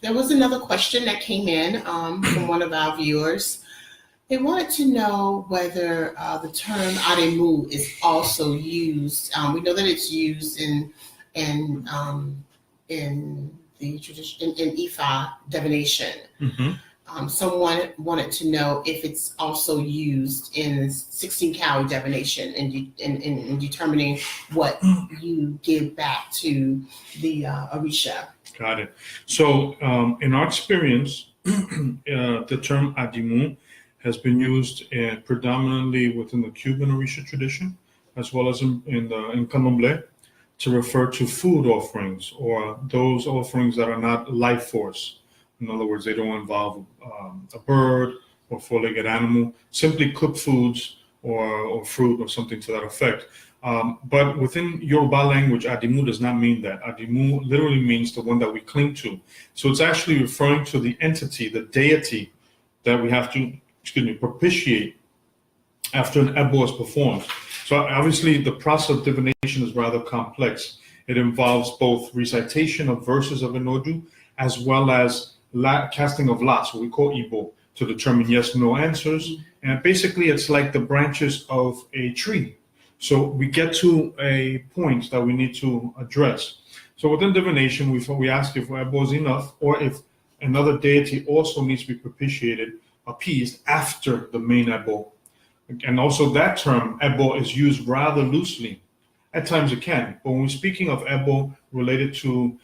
There was another question that came in from one of our viewers. They wanted to know whether the term Adimu is also used. We know that it's used in the tradition in Ifa divination. Someone wanted to know if it's also used in 16 calorie divination in determining what you give back to the Orisha. Got it. So in our experience, the term Adimu has been used predominantly within the Cuban Orisa tradition, as well as in Candomblé, to refer to food offerings or those offerings that are not life force. In other words, they don't involve a bird or four-legged animal, simply cooked foods or fruit or something to that effect. But within Yoruba language, Adimu does not mean that. Adimu literally means the one that we cling to. So it's actually referring to the entity, the deity that we have to, propitiate after an ebo is performed. So obviously the process of divination is rather complex. It involves both recitation of verses of an odu, as well as casting of lots, what we call Igbo, to determine yes, no answers. And basically it's like the branches of a tree. So we get to a point that we need to address. So within divination, we ask if Ebo is enough, or if another deity also needs to be propitiated, appeased after the main Ebo. And also that term, Ebo, is used rather loosely. At times it can, but when we're speaking of Ebo related to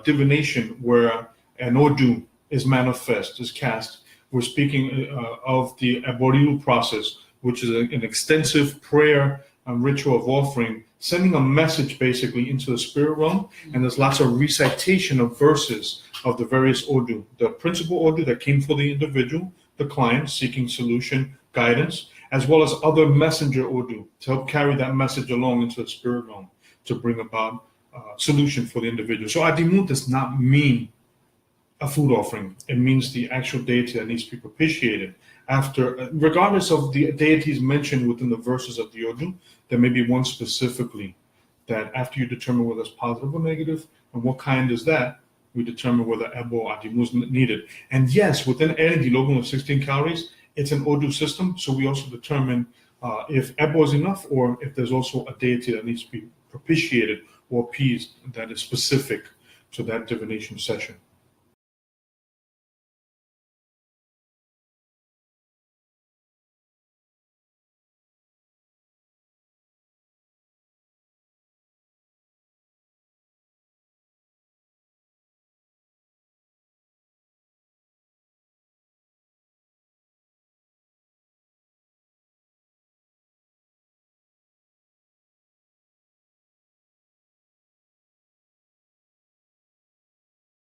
divination, where an Odu is manifest, is cast, we're speaking of the Eborilu process, which is an extensive prayer and ritual of offering, sending a message basically into the spirit realm. And there's lots of recitation of verses of the various Odu. The principal Odu that came for the individual, the client seeking solution, guidance, as well as other messenger Odu to help carry that message along into the spirit realm to bring about solution for the individual. So Adimu does not mean a food offering. It means the actual deity that needs to be propitiated after, regardless of the deities mentioned within the verses of the Odu. There may be one specifically that after you determine whether it's positive or negative and what kind is that, we determine whether Ebo or Adimu is needed. And yes, within any logo of 16 calories, it's an Odu system. So we also determine if Ebo is enough, or if there's also a deity that needs to be propitiated or appeased that is specific to that divination session.